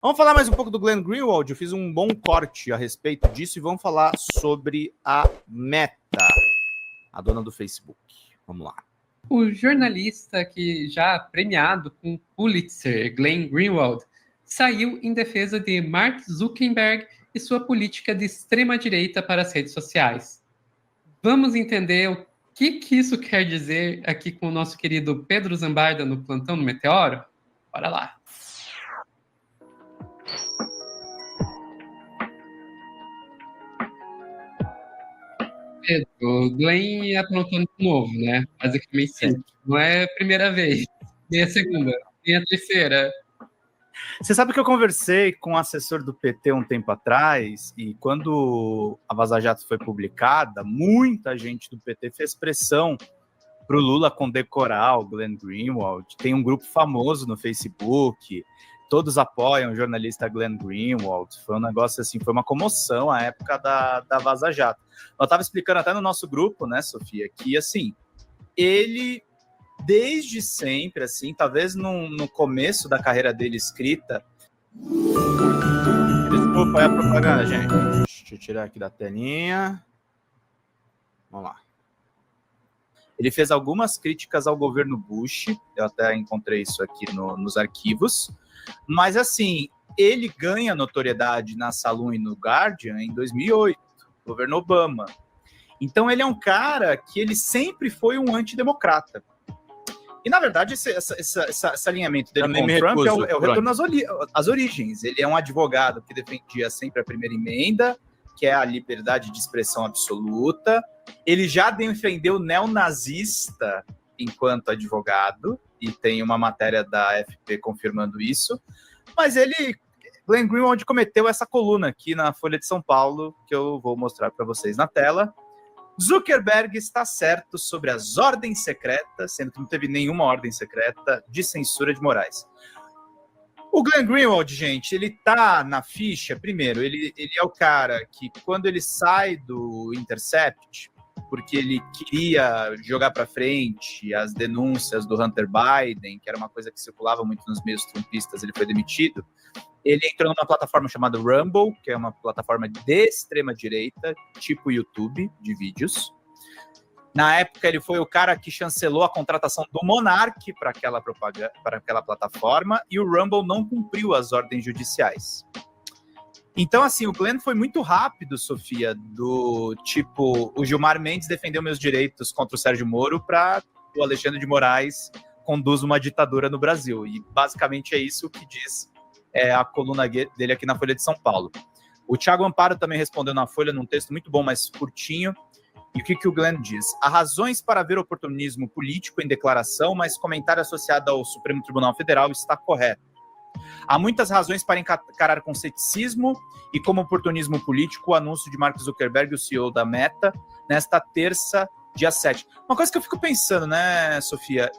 Vamos falar mais um pouco do Glenn Greenwald. Eu fiz um bom corte a respeito disso e vamos falar sobre a Meta, a dona do Facebook. Vamos lá. O jornalista que já premiado com Pulitzer, Glenn Greenwald, saiu em defesa de Mark Zuckerberg e sua política de extrema-direita para as redes sociais. Vamos entender o que isso quer dizer aqui com o nosso querido Pedro Zambarda no Plantão do Meteoro? Bora lá! Pedro, o Glenn aprontando de novo, né? Basicamente sim. Não é a primeira vez, nem a segunda, nem a terceira. Você sabe que eu conversei com um assessor do PT um tempo atrás, e quando a Vaza Jato foi publicada, muita gente do PT fez pressão para o Lula condecorar o Glenn Greenwald. Tem um grupo famoso no Facebook, todos apoiam o jornalista Glenn Greenwald. Foi um negócio assim, foi uma comoção à época da Vaza Jato. Eu estava explicando até no nosso grupo, né, Sofia, que assim, ele desde sempre, assim, talvez no começo da carreira dele escrita. Desculpa, é a propaganda, gente. Deixa eu tirar aqui da telinha. Vamos lá. Ele fez algumas críticas ao governo Bush, eu até encontrei isso aqui nos arquivos, mas assim, ele ganha notoriedade na Salon e no Guardian em 2008, governo Obama. Então ele é um cara que ele sempre foi um antidemocrata. E, na verdade, esse alinhamento dele com o Trump é o retorno às origens. Ele é um advogado que defendia sempre a primeira emenda, que é a liberdade de expressão absoluta. Ele já defendeu neonazista enquanto advogado, e tem uma matéria da FP confirmando isso. Mas Glenn Greenwald cometeu essa coluna aqui na Folha de São Paulo, que eu vou mostrar para vocês na tela. Zuckerberg está certo sobre as ordens secretas, sendo que não teve nenhuma ordem secreta de censura de Moraes. O Glenn Greenwald, gente, ele tá na ficha, primeiro, ele é o cara que, quando ele sai do Intercept, porque ele queria jogar para frente as denúncias do Hunter Biden, que era uma coisa que circulava muito nos meios trumpistas, ele foi demitido. Ele entrou numa plataforma chamada Rumble, que é uma plataforma de extrema-direita, tipo YouTube, de vídeos. Na época, ele foi o cara que chancelou a contratação do Monark para aquela plataforma, e o Rumble não cumpriu as ordens judiciais. Então, assim, o Glenn foi muito rápido, Sofia, do tipo, o Gilmar Mendes defendeu meus direitos contra o Sérgio Moro para o Alexandre de Moraes conduz uma ditadura no Brasil. E basicamente é isso que diz a coluna dele aqui na Folha de São Paulo. O Thiago Amparo também respondeu na Folha, num texto muito bom, mas curtinho. E o que o Glenn diz? Há razões para ver oportunismo político em declaração, mas comentário associado ao Supremo Tribunal Federal está correto. Há muitas razões para encarar com ceticismo e como oportunismo político o anúncio de Mark Zuckerberg, o CEO da Meta, nesta terça, dia 7. Uma coisa que eu fico pensando, né, Sofia?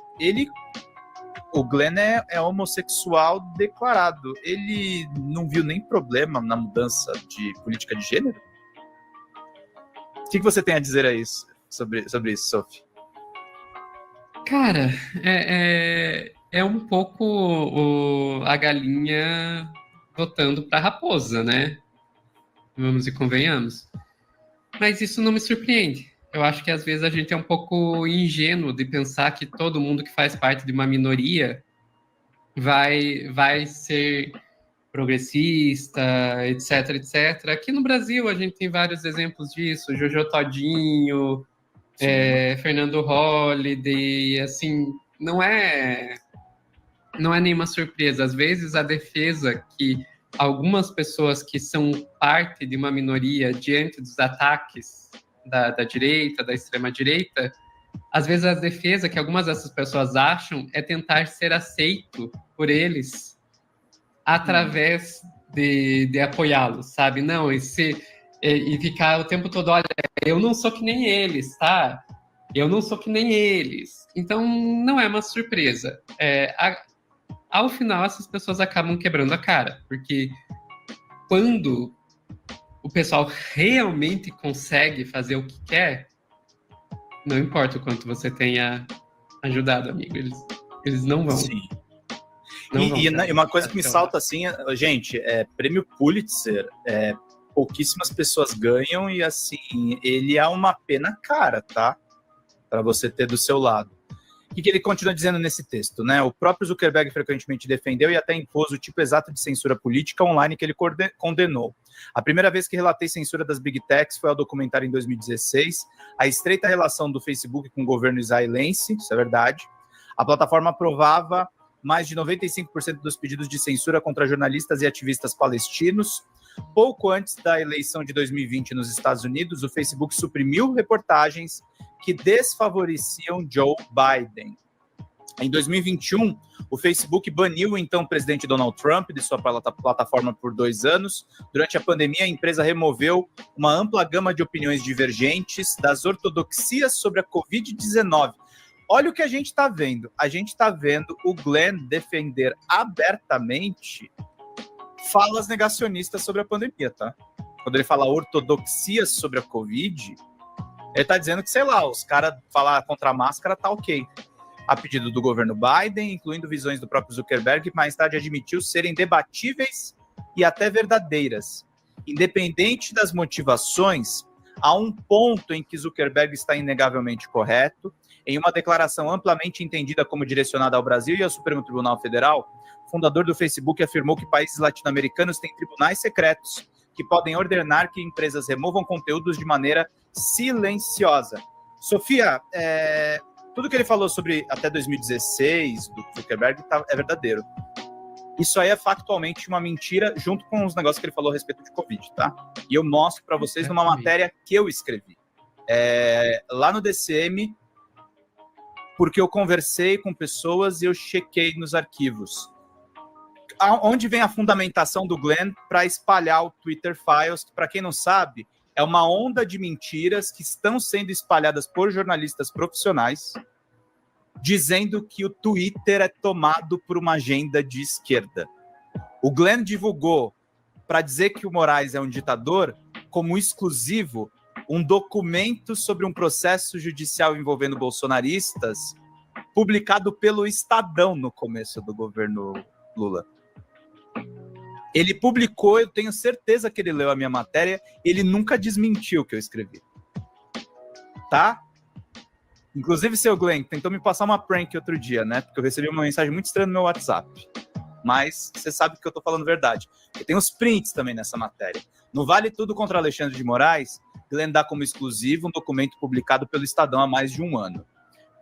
O Glenn é homossexual declarado. Ele não viu nem problema na mudança de política de gênero? O que você tem a dizer a isso, sobre isso, Sophie? Cara, é um pouco a galinha voltando para a raposa, né? Vamos e convenhamos. Mas isso não me surpreende. Eu acho que às vezes a gente é um pouco ingênuo de pensar que todo mundo que faz parte de uma minoria vai ser progressista, etc, etc. Aqui no Brasil a gente tem vários exemplos disso, Jojo Todinho, Fernando Holliday, assim, não é nenhuma surpresa. Às vezes a defesa que algumas pessoas que são parte de uma minoria diante dos ataques da direita, da extrema-direita, às vezes a defesa que algumas dessas pessoas acham é tentar ser aceito por eles através de apoiá-los, sabe? Não, e ficar o tempo todo, olha, eu não sou que nem eles, tá? Eu não sou que nem eles. Então, não é uma surpresa. Ao final, essas pessoas acabam quebrando a cara, porque quando o pessoal realmente consegue fazer o que quer, não importa o quanto você tenha ajudado, amigo, eles não vão. Sim. E uma coisa que me salta assim, gente, prêmio Pulitzer, pouquíssimas pessoas ganham e assim, ele é uma pena cara, tá? Para você ter do seu lado. O que ele continua dizendo nesse texto, né? O próprio Zuckerberg frequentemente defendeu e até impôs o tipo exato de censura política online que ele condenou. A primeira vez que relatei censura das Big Techs foi ao documentário em 2016, a estreita relação do Facebook com o governo israelense, isso é verdade. A plataforma aprovava mais de 95% dos pedidos de censura contra jornalistas e ativistas palestinos. Pouco antes da eleição de 2020 nos Estados Unidos, o Facebook suprimiu reportagens que desfavoreciam Joe Biden. Em 2021, o Facebook baniu o então presidente Donald Trump de sua plataforma por 2 anos. Durante a pandemia, a empresa removeu uma ampla gama de opiniões divergentes das ortodoxias sobre a Covid-19. Olha o que a gente está vendo. A gente está vendo o Glenn defender abertamente falas negacionistas sobre a pandemia, tá? Quando ele fala ortodoxias sobre a Covid, ele tá dizendo que, sei lá, os caras falar contra a máscara tá ok. A pedido do governo Biden, incluindo visões do próprio Zuckerberg, que mais tarde admitiu serem debatíveis e até verdadeiras. Independente das motivações, há um ponto em que Zuckerberg está inegavelmente correto. Em uma declaração amplamente entendida como direcionada ao Brasil e ao Supremo Tribunal Federal, o fundador do Facebook afirmou que países latino-americanos têm tribunais secretos que podem ordenar que empresas removam conteúdos de maneira silenciosa. Sofia, tudo que ele falou sobre até 2016 do Zuckerberg é verdadeiro. Isso aí é factualmente uma mentira, junto com os negócios que ele falou a respeito de Covid, tá? E eu mostro para vocês numa matéria que eu escrevi. Lá no DCM, porque eu conversei com pessoas e eu chequei nos arquivos. Onde vem a fundamentação do Glenn para espalhar o Twitter Files, que, para quem não sabe, é uma onda de mentiras que estão sendo espalhadas por jornalistas profissionais, dizendo que o Twitter é tomado por uma agenda de esquerda. O Glenn divulgou, para dizer que o Moraes é um ditador, como exclusivo, um documento sobre um processo judicial envolvendo bolsonaristas, publicado pelo Estadão no começo do governo Lula. Ele publicou, eu tenho certeza que ele leu a minha matéria, ele nunca desmentiu o que eu escrevi. Tá? Inclusive, seu Glenn tentou me passar uma prank outro dia, né? Porque eu recebi uma mensagem muito estranha no meu WhatsApp. Mas você sabe que eu tô falando verdade. Eu tenho os prints também nessa matéria. No Vale Tudo contra Alexandre de Moraes, Glenn dá como exclusivo um documento publicado pelo Estadão há mais de um ano.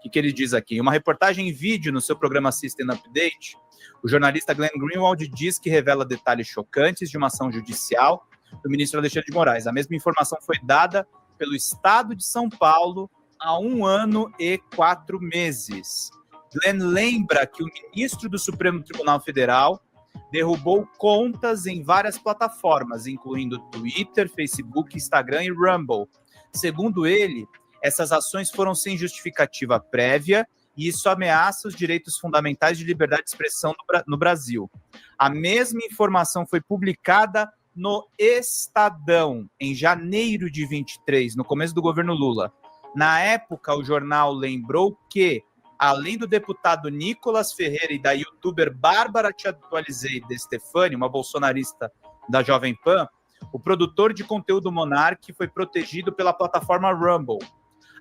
O que ele diz aqui? Em uma reportagem em vídeo no seu programa System Update, o jornalista Glenn Greenwald diz que revela detalhes chocantes de uma ação judicial do ministro Alexandre de Moraes. A mesma informação foi dada pelo Estado de São Paulo há 1 ano e 4 meses. Glenn lembra que o ministro do Supremo Tribunal Federal derrubou contas em várias plataformas, incluindo Twitter, Facebook, Instagram e Rumble. Segundo ele, essas ações foram sem justificativa prévia e isso ameaça os direitos fundamentais de liberdade de expressão no Brasil. A mesma informação foi publicada no Estadão, em janeiro de 23, no começo do governo Lula. Na época, o jornal lembrou que, além do deputado Nicolas Ferreira e da youtuber Bárbara Te Atualizei de Stefani, uma bolsonarista da Jovem Pan, o produtor de conteúdo Monark foi protegido pela plataforma Rumble.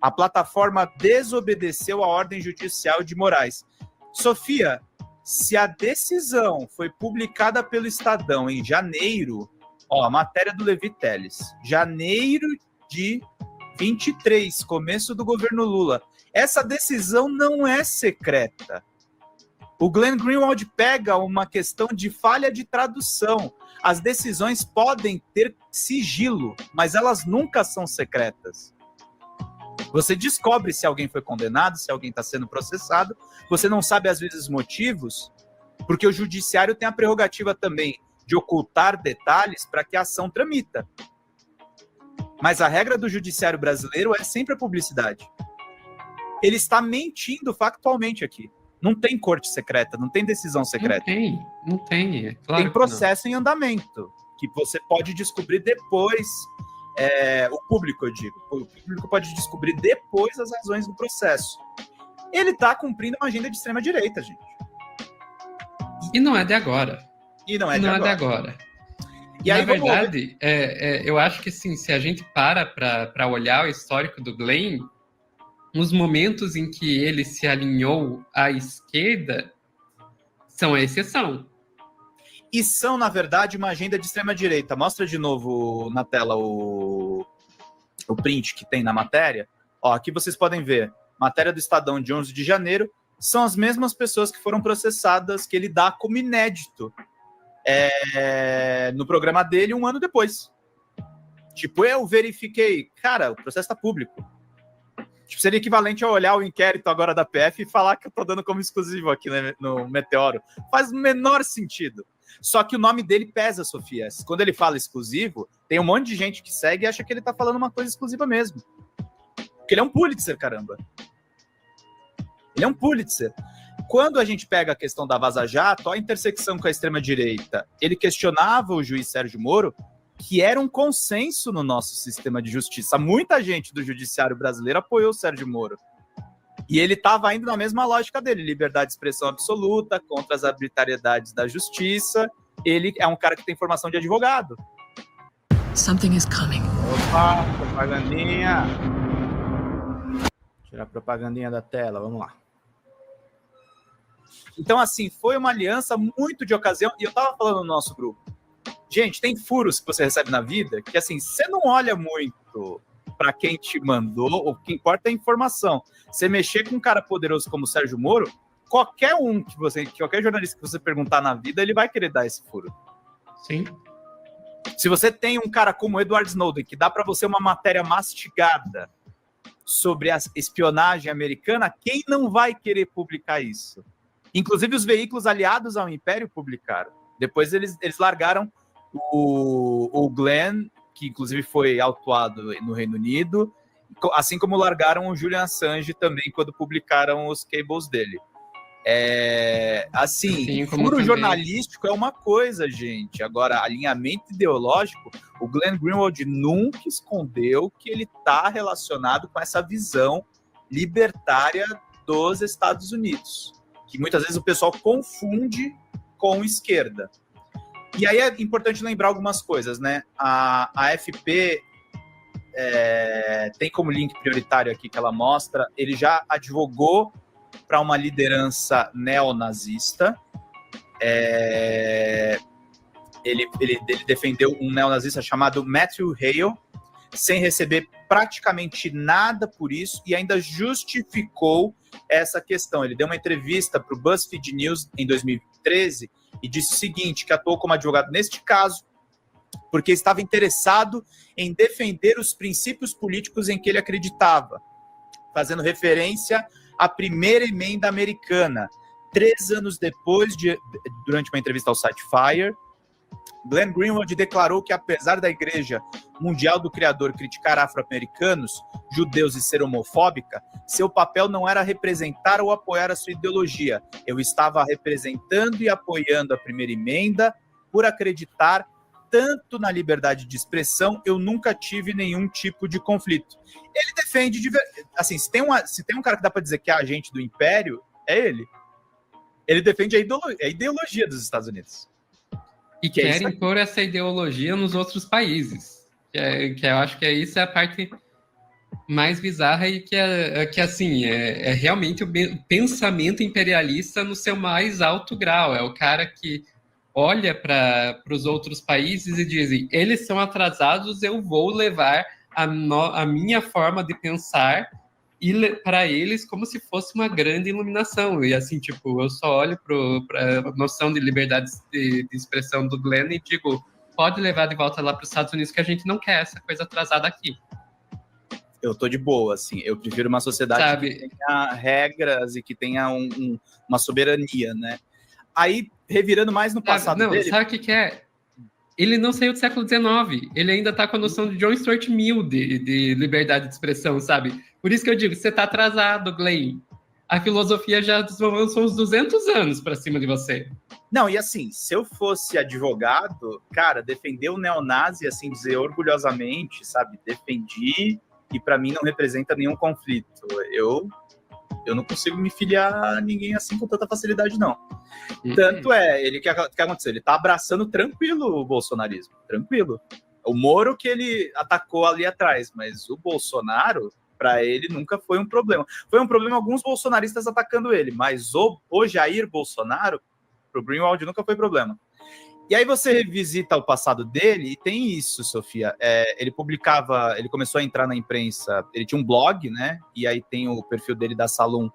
A plataforma desobedeceu a ordem judicial de Moraes. Sofia, se a decisão foi publicada pelo Estadão em janeiro, a matéria do Levi Teles, janeiro de 23, começo do governo Lula, essa decisão não é secreta. O Glenn Greenwald pega uma questão de falha de tradução. As decisões podem ter sigilo, mas elas nunca são secretas. Você descobre se alguém foi condenado, se alguém está sendo processado. Você não sabe, às vezes, motivos, porque o judiciário tem a prerrogativa também de ocultar detalhes para que a ação tramita. Mas a regra do judiciário brasileiro é sempre a publicidade. Ele está mentindo factualmente aqui. Não tem corte secreta, não tem decisão secreta. Não tem. É claro tem processo em andamento, que você pode descobrir depois. O público, eu digo. O público pode descobrir depois as razões do processo. Ele está cumprindo uma agenda de extrema-direita, gente. E não é de agora. E não é E de não é de agora. agora. E aí, Na verdade, eu acho que sim, se a gente para olhar o histórico do Glenn, os momentos em que ele se alinhou à esquerda são a exceção. E são, na verdade, uma agenda de extrema-direita. Mostra de novo na tela o print que tem na matéria. Ó, aqui vocês podem ver, matéria do Estadão de 11 de janeiro, são as mesmas pessoas que foram processadas, que ele dá como inédito no programa dele um ano depois. Tipo, eu verifiquei. Cara, o processo tá público. Tipo, seria equivalente a olhar o inquérito agora da PF e falar que eu tô dando como exclusivo aqui no Meteoro. Faz o menor sentido. Só que o nome dele pesa, Sofia. Quando ele fala exclusivo, tem um monte de gente que segue e acha que ele tá falando uma coisa exclusiva mesmo. Porque ele é um Pulitzer, caramba. Ele é um Pulitzer. Quando a gente pega a questão da Vaza Jato, a intersecção com a extrema-direita, ele questionava o juiz Sérgio Moro, que era um consenso no nosso sistema de justiça. Muita gente do judiciário brasileiro apoiou o Sérgio Moro. E ele estava indo na mesma lógica dele, liberdade de expressão absoluta, contra as arbitrariedades da justiça. Ele é um cara que tem formação de advogado. Something is coming. Opa, propagandinha. Tirar a propagandinha da tela, vamos lá. Então, assim, foi uma aliança muito de ocasião, e eu tava falando no nosso grupo. Gente, tem furos que você recebe na vida que, assim, você não olha muito para quem te mandou, o que importa é a informação. Você mexer com um cara poderoso como o Sérgio Moro, qualquer jornalista que você perguntar na vida, ele vai querer dar esse furo. Sim. Se você tem um cara como o Edward Snowden, que dá para você uma matéria mastigada sobre a espionagem americana, quem não vai querer publicar isso? Inclusive, os veículos aliados ao Império publicaram. Depois eles largaram o Glenn, que inclusive foi autuado no Reino Unido, assim como largaram o Julian Assange também quando publicaram os cables dele. Assim, furo jornalístico é uma coisa, gente. Agora, alinhamento ideológico, o Glenn Greenwald nunca escondeu que ele está relacionado com essa visão libertária dos Estados Unidos, que muitas vezes o pessoal confunde com esquerda. E aí é importante lembrar algumas coisas, né? A AFP tem como link prioritário aqui que ela mostra, ele já advogou para uma liderança neonazista. Ele defendeu um neonazista chamado Matthew Hale, sem receber praticamente nada por isso, e ainda justificou essa questão. Ele deu uma entrevista para o BuzzFeed News em 2013 e disse o seguinte, que atuou como advogado neste caso, porque estava interessado em defender os princípios políticos em que ele acreditava, fazendo referência à primeira emenda americana. 3 anos depois, durante uma entrevista ao site Fire, Glenn Greenwald declarou que, apesar da Igreja Mundial do Criador criticar afro-americanos, judeus e ser homofóbica, seu papel não era representar ou apoiar a sua ideologia. Eu estava representando e apoiando a primeira emenda por acreditar tanto na liberdade de expressão, eu nunca tive nenhum tipo de conflito. Ele defende, assim, se tem um cara que dá para dizer que é agente do Império, é ele. Ele defende a ideologia dos Estados Unidos. E quer impor essa ideologia nos outros países. Que eu acho que isso é a parte mais bizarra e que assim, é realmente o pensamento imperialista no seu mais alto grau. É o cara que olha para os outros países e diz, eles são atrasados, eu vou levar a minha forma de pensar para eles como se fosse uma grande iluminação. E assim, tipo, eu só olho para a noção de liberdade de expressão do Glenn e digo, pode levar de volta lá para os Estados Unidos que a gente não quer essa coisa atrasada aqui. Eu tô de boa, assim, eu prefiro uma sociedade que tenha regras e que tenha uma soberania, né? Aí, revirando mais no passado dele... Sabe o que é? Ele não saiu do século XIX. Ele ainda tá com a noção de John Stuart Mill de liberdade de expressão, sabe? Por isso que eu digo, você tá atrasado, Glenn. A filosofia já avançou uns 200 anos pra cima de você. Não, e assim, se eu fosse advogado, cara, defender o neonazi, assim, dizer orgulhosamente, sabe? Defendi, e pra mim não representa nenhum conflito. Eu Eu não consigo me filiar a ninguém assim com tanta facilidade, não. Tanto é, o que aconteceu? Ele tá abraçando tranquilo o bolsonarismo, tranquilo. O Moro que ele atacou ali atrás, mas o Bolsonaro, para ele, nunca foi um problema. Foi um problema alguns bolsonaristas atacando ele, mas o Jair Bolsonaro, pro Greenwald, nunca foi problema. E aí você revisita o passado dele e tem isso, Sofia. Ele começou a entrar na imprensa, ele tinha um blog, né? E aí tem o perfil dele da Salum,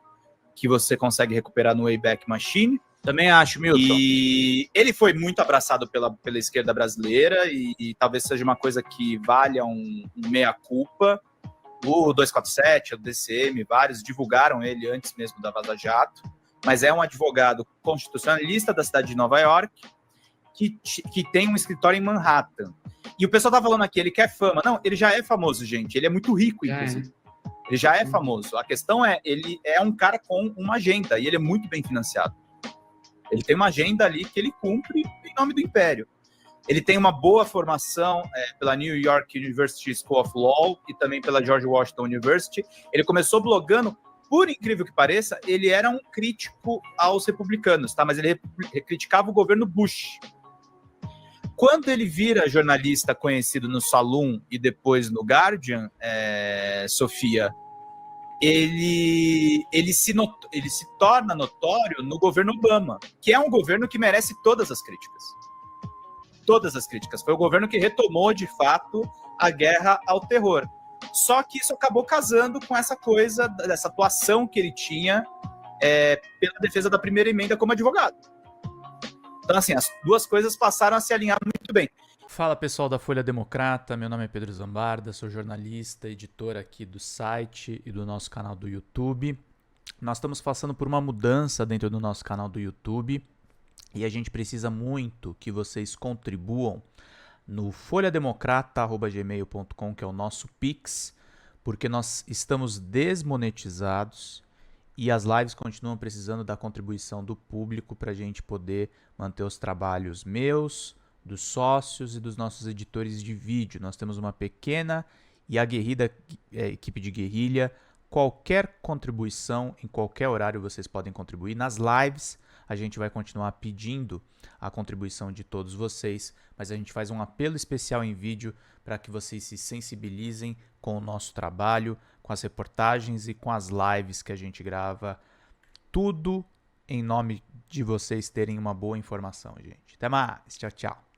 que você consegue recuperar no Wayback Machine. Também acho, Milton. E ele foi muito abraçado pela esquerda brasileira e talvez seja uma coisa que valha um meia-culpa. O 247, o DCM, vários divulgaram ele antes mesmo da Vaza Jato, mas é um advogado constitucionalista da cidade de Nova York que tem um escritório em Manhattan. E o pessoal tá falando aqui, ele quer fama. Não, ele já é famoso, gente. Ele é muito rico, inclusive. Ele já é famoso. A questão é, ele é um cara com uma agenda e ele é muito bem financiado. Ele tem uma agenda ali que ele cumpre em nome do império. Ele tem uma boa formação pela New York University School of Law e também pela George Washington University. Ele começou blogando, por incrível que pareça, ele era um crítico aos republicanos, tá? Mas ele criticava o governo Bush. Quando ele vira jornalista conhecido no Salum e depois no Guardian, Sofia, ele se torna notório no governo Obama, que é um governo que merece todas as críticas. Todas as críticas. Foi o governo que retomou, de fato, a guerra ao terror. Só que isso acabou casando com essa coisa, dessa atuação que ele tinha pela defesa da primeira emenda como advogado. Então, assim, as duas coisas passaram a se alinhar muito bem. Fala, pessoal da Folha Democrata, meu nome é Pedro Zambarda, sou jornalista, editor aqui do site e do nosso canal do YouTube. Nós estamos passando por uma mudança dentro do nosso canal do YouTube e a gente precisa muito que vocês contribuam no folhademocrata@gmail.com, que é o nosso Pix, porque nós estamos desmonetizados e as lives continuam precisando da contribuição do público para a gente poder manter os trabalhos meus, dos sócios e dos nossos editores de vídeo. Nós temos uma pequena e aguerrida equipe de guerrilha. Qualquer contribuição, em qualquer horário vocês podem contribuir. Nas lives a gente vai continuar pedindo a contribuição de todos vocês, mas a gente faz um apelo especial em vídeo para que vocês se sensibilizem com o nosso trabalho, com as reportagens e com as lives que a gente grava. Tudo em nome de vocês terem uma boa informação, gente. Até mais. Tchau, tchau.